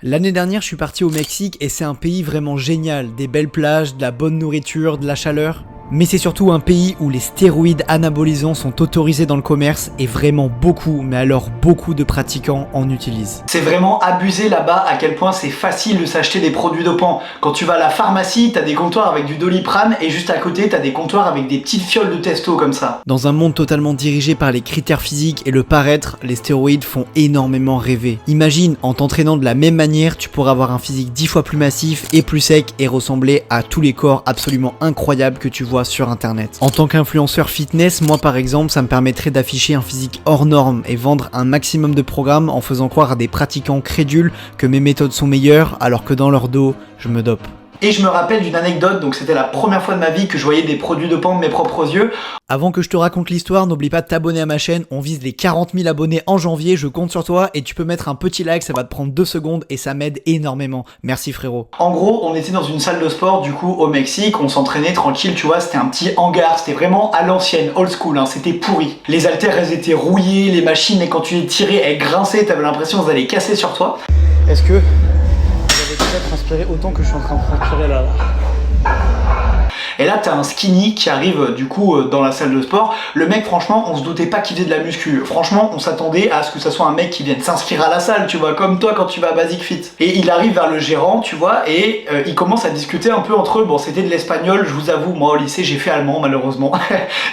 L'année dernière, je suis parti au Mexique et c'est un pays vraiment génial, des belles plages, de la bonne nourriture, de la chaleur. Mais c'est surtout un pays où les stéroïdes anabolisants sont autorisés dans le commerce et vraiment beaucoup, mais alors beaucoup de pratiquants en utilisent. C'est vraiment abusé là-bas à quel point c'est facile de s'acheter des produits dopants. Quand tu vas à la pharmacie, t'as des comptoirs avec du Doliprane et juste à côté, t'as des comptoirs avec des petites fioles de testo comme ça. Dans un monde totalement dirigé par les critères physiques et le paraître, les stéroïdes font énormément rêver. Imagine, en t'entraînant de la même manière, tu pourras avoir un physique 10 fois plus massif et plus sec et ressembler à tous les corps absolument incroyables que tu vois sur internet. En tant qu'influenceur fitness, moi par exemple, ça me permettrait d'afficher un physique hors norme et vendre un maximum de programmes en faisant croire à des pratiquants crédules que mes méthodes sont meilleures alors que dans leur dos, je me dope. Et je me rappelle d'une anecdote, donc c'était la première fois de ma vie que je voyais des produits dopants de mes propres yeux. Avant que je te raconte l'histoire, n'oublie pas de t'abonner à ma chaîne, on vise les 40 000 abonnés en janvier, je compte sur toi et tu peux mettre un petit like, ça va te prendre 2 secondes et ça m'aide énormément. Merci frérot. En gros, on était dans une salle de sport du coup au Mexique, on s'entraînait tranquille, tu vois, c'était un petit hangar, c'était vraiment à l'ancienne, old school, hein, c'était pourri. Les haltères elles étaient rouillées, les machines, et quand tu les tirais, elles grinçaient, t'avais l'impression qu'elles allaient casser sur toi. Est-ce que vous avez déjà transpiré autant que je suis en train de transpirer là? Et là, t'as un skinny qui arrive du coup dans la salle de sport. Le mec, franchement, on se doutait pas qu'il faisait de la muscu. Franchement, on s'attendait à ce que ça soit un mec qui vienne s'inscrire à la salle, tu vois, comme toi quand tu vas à Basic Fit. Et il arrive vers le gérant, tu vois, et il commence à discuter un peu entre eux. Bon, c'était de l'espagnol, je vous avoue, moi au lycée, j'ai fait allemand malheureusement.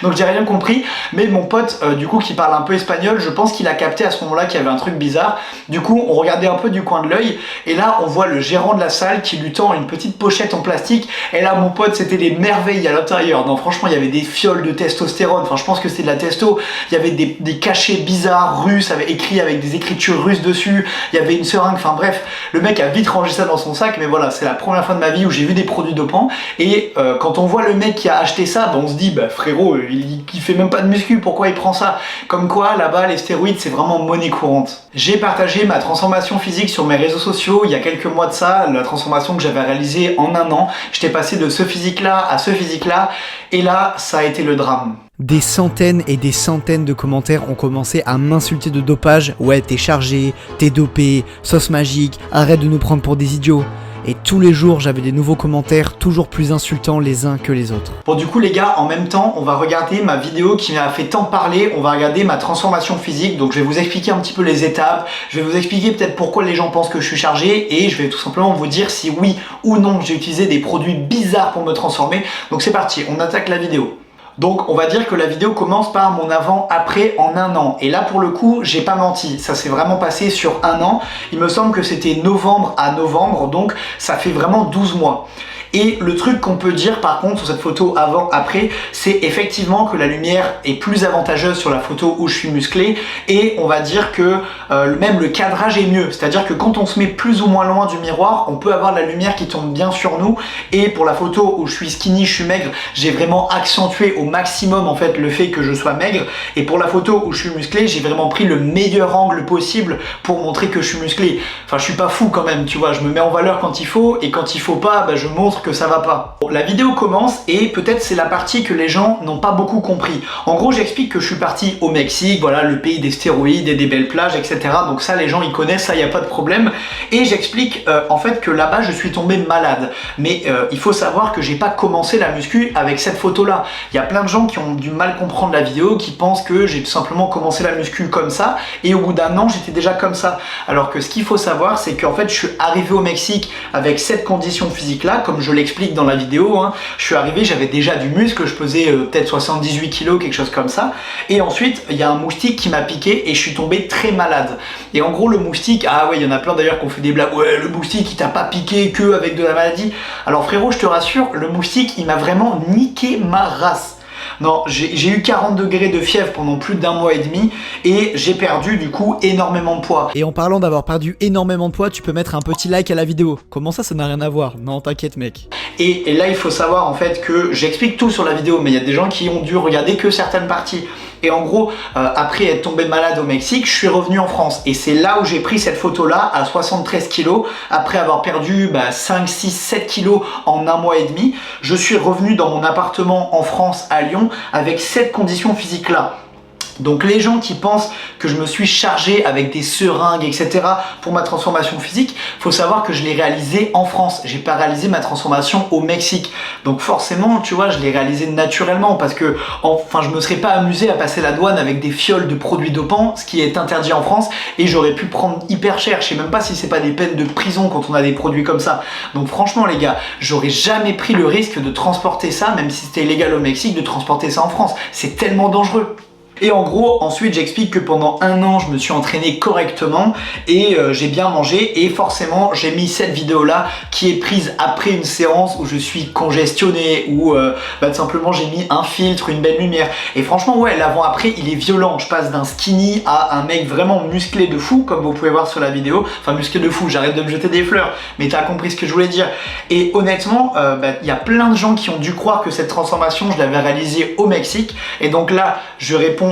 Donc j'ai rien compris. Mais mon pote, du coup, qui parle un peu espagnol, je pense qu'il a capté à ce moment-là qu'il y avait un truc bizarre. Du coup, on regardait un peu du coin de l'œil. Et là, on voit le gérant de la salle qui lui tend une petite pochette en plastique. Et là, mon pote, c'était des merveilles à l'intérieur. Non, franchement, il y avait des fioles de testostérone. Enfin, je pense que c'est de la testo. Il y avait des cachets bizarres russes écrits avec des écritures russes dessus. Il y avait une seringue. Enfin, bref, le mec a vite rangé ça dans son sac. Mais voilà, c'est la première fois de ma vie où j'ai vu des produits dopants. Et quand on voit le mec qui a acheté ça, bah, on se dit, bah frérot, il fait même pas de muscu. Pourquoi il prend ça? Comme quoi, là-bas, les stéroïdes, c'est vraiment monnaie courante. J'ai partagé ma transformation physique sur mes réseaux sociaux il y a quelques mois de ça. La transformation que j'avais réalisée en un an. J'étais passé de ce physique-là à ce physique-là, et là, ça a été le drame. Des centaines et des centaines de commentaires ont commencé à m'insulter de dopage. Ouais, t'es chargé, t'es dopé, sauce magique, arrête de nous prendre pour des idiots. Et tous les jours, j'avais des nouveaux commentaires toujours plus insultants les uns que les autres. Bon, du coup, les gars, en même temps, on va regarder ma vidéo qui m'a fait tant parler. On va regarder ma transformation physique. Donc, je vais vous expliquer un petit peu les étapes. Je vais vous expliquer peut-être pourquoi les gens pensent que je suis chargé. Et je vais tout simplement vous dire si oui ou non j'ai utilisé des produits bizarres pour me transformer. Donc, c'est parti, on attaque la vidéo. Donc on va dire que la vidéo commence par mon avant-après en un an. Et là pour le coup, j'ai pas menti, ça s'est vraiment passé sur un an. Il me semble que c'était novembre à novembre, donc ça fait vraiment 12 mois. Et le truc qu'on peut dire par contre sur cette photo avant-après, c'est effectivement que la lumière est plus avantageuse sur la photo où je suis musclé, et on va dire que même le cadrage est mieux. C'est-à-dire que quand on se met plus ou moins loin du miroir, on peut avoir la lumière qui tombe bien sur nous. Et pour la photo où je suis skinny, je suis maigre, j'ai vraiment accentué au maximum en fait le fait que je sois maigre. Et pour la photo où je suis musclé, j'ai vraiment pris le meilleur angle possible pour montrer que je suis musclé. Enfin, je suis pas fou quand même, tu vois, je me mets en valeur quand il faut, et quand il faut pas, bah, je montre que ça va pas. Bon, la vidéo commence et peut-être c'est la partie que les gens n'ont pas beaucoup compris. En gros, j'explique que je suis parti au Mexique, voilà, le pays des stéroïdes et des belles plages, etc. Donc ça, les gens ils connaissent, ça, y a pas de problème. Et j'explique en fait que là-bas, je suis tombé malade. Mais il faut savoir que j'ai pas commencé la muscu avec cette photo-là. Il y a plein de gens qui ont du mal comprendre la vidéo, qui pensent que j'ai tout simplement commencé la muscu comme ça, et au bout d'un an, j'étais déjà comme ça. Alors que ce qu'il faut savoir, c'est qu'en fait, je suis arrivé au Mexique avec cette condition physique-là, comme je l'explique dans la vidéo, hein. Je suis arrivé, j'avais déjà du muscle, je pesais peut-être 78 kg, quelque chose comme ça. Et ensuite, il y a un moustique qui m'a piqué et je suis tombé très malade. Et en gros, le moustique, ah ouais, il y en a plein d'ailleurs qui ont fait des blagues. Ouais, le moustique, il t'a pas piqué que avec de la maladie. Alors frérot, je te rassure, le moustique, il m'a vraiment niqué ma race. Non, j'ai eu 40 degrés de fièvre pendant plus d'1 mois et demi et j'ai perdu du coup énormément de poids. Et en parlant d'avoir perdu énormément de poids, tu peux mettre un petit like à la vidéo. Comment ça n'a rien à voir? Non, t'inquiète mec. Et là, il faut savoir en fait que j'explique tout sur la vidéo, mais il y a des gens qui ont dû regarder que certaines parties. Et en gros, après être tombé malade au Mexique, je suis revenu en France. Et c'est là où j'ai pris cette photo-là à 73 kg, après avoir perdu 5, 6, 7 kg en 1 mois et demi. Je suis revenu dans mon appartement en France, à Lyon, avec cette condition physique-là. Donc les gens qui pensent que je me suis chargé avec des seringues, etc. pour ma transformation physique, faut savoir que je l'ai réalisé en France. J'ai pas réalisé ma transformation au Mexique. Donc forcément, tu vois, je l'ai réalisé naturellement parce que, enfin, je me serais pas amusé à passer la douane avec des fioles de produits dopants, ce qui est interdit en France, et j'aurais pu prendre hyper cher. Je sais même pas si c'est pas des peines de prison quand on a des produits comme ça. Donc franchement, les gars, j'aurais jamais pris le risque de transporter ça, même si c'était illégal au Mexique, de transporter ça en France. C'est tellement dangereux. Et en gros, ensuite, j'explique que pendant 1 an, je me suis entraîné correctement et j'ai bien mangé. Et forcément, j'ai mis cette vidéo-là qui est prise après une séance où je suis congestionné, où tout simplement j'ai mis un filtre, une belle lumière. Et franchement, ouais, l'avant-après, il est violent. Je passe d'un skinny à un mec vraiment musclé de fou, comme vous pouvez voir sur la vidéo. Enfin, musclé de fou, j'arrête de me jeter des fleurs, mais t'as compris ce que je voulais dire. Et honnêtement, y a plein de gens qui ont dû croire que cette transformation, je l'avais réalisée au Mexique. Et donc là, je réponds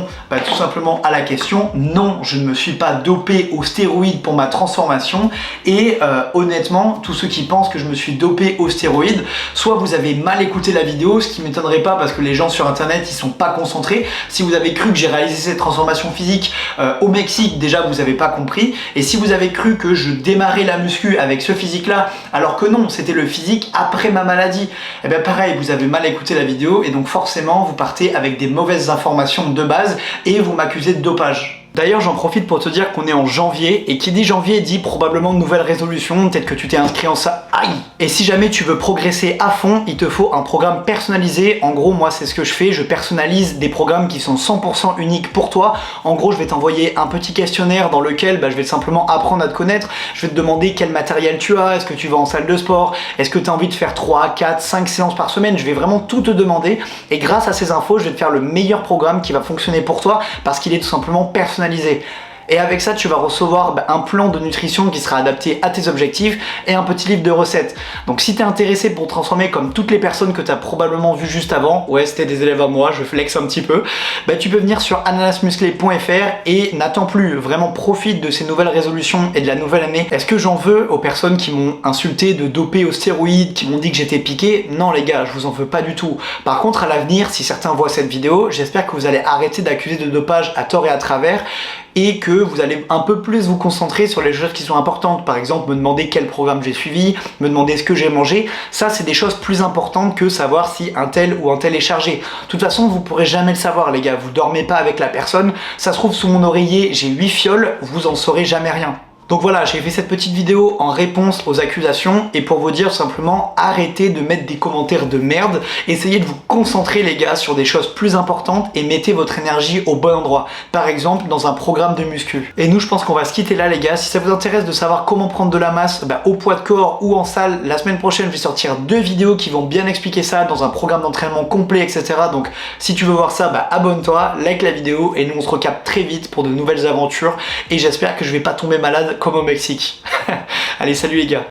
tout simplement à la question, non, je ne me suis pas dopé aux stéroïdes pour ma transformation. Et honnêtement, tous ceux qui pensent que je me suis dopé aux stéroïdes, soit vous avez mal écouté la vidéo, ce qui m'étonnerait pas parce que les gens sur internet ils sont pas concentrés. Si vous avez cru que j'ai réalisé cette transformation physique au Mexique, déjà vous avez pas compris. Et si vous avez cru que je démarrais la muscu avec ce physique là, alors que non, c'était le physique après ma maladie, et bien pareil, vous avez mal écouté la vidéo et donc forcément vous partez avec des mauvaises informations de base et vous m'accusez de dopage. D'ailleurs, j'en profite pour te dire qu'on est en janvier, et qui dit janvier dit probablement de nouvelles résolutions, peut-être que tu t'es inscrit en ça. Aïe! Et si jamais tu veux progresser à fond, il te faut un programme personnalisé. En gros, moi, c'est ce que je fais, je personnalise des programmes qui sont 100% uniques pour toi. En gros, je vais t'envoyer un petit questionnaire dans lequel je vais simplement apprendre à te connaître. Je vais te demander quel matériel tu as, est-ce que tu vas en salle de sport, est-ce que tu as envie de faire 3, 4, 5 séances par semaine. Je vais vraiment tout te demander, et grâce à ces infos, je vais te faire le meilleur programme qui va fonctionner pour toi, parce qu'il est tout simplement personnalisé. Et avec ça, tu vas recevoir un plan de nutrition qui sera adapté à tes objectifs et un petit livre de recettes. Donc si tu es intéressé pour transformer comme toutes les personnes que tu as probablement vues juste avant, ouais, c'était des élèves à moi, je flex un petit peu, tu peux venir sur ananasmusclé.fr et n'attends plus, vraiment profite de ces nouvelles résolutions et de la nouvelle année. Est-ce que j'en veux aux personnes qui m'ont insulté de doper aux stéroïdes, qui m'ont dit que j'étais piqué? Non les gars, je vous en veux pas du tout. Par contre, à l'avenir, si certains voient cette vidéo, j'espère que vous allez arrêter d'accuser de dopage à tort et à travers, et que vous allez un peu plus vous concentrer sur les choses qui sont importantes. Par exemple, me demander quel programme j'ai suivi, me demander ce que j'ai mangé. Ça, c'est des choses plus importantes que savoir si un tel ou un tel est chargé. De toute façon, vous pourrez jamais le savoir, les gars. Vous dormez pas avec la personne. Ça se trouve sous mon oreiller, j'ai 8 fioles, vous en saurez jamais rien. Donc voilà, j'ai fait cette petite vidéo en réponse aux accusations et pour vous dire simplement arrêtez de mettre des commentaires de merde, essayez de vous concentrer les gars sur des choses plus importantes et mettez votre énergie au bon endroit, par exemple dans un programme de muscu. Et nous je pense qu'on va se quitter là les gars. Si ça vous intéresse de savoir comment prendre de la masse au poids de corps ou en salle, la semaine prochaine je vais sortir 2 vidéos qui vont bien expliquer ça dans un programme d'entraînement complet, etc. Donc si tu veux voir ça, abonne-toi, like la vidéo et nous on se recapte très vite pour de nouvelles aventures et j'espère que je vais pas tomber malade comme au Mexique. Allez, salut les gars.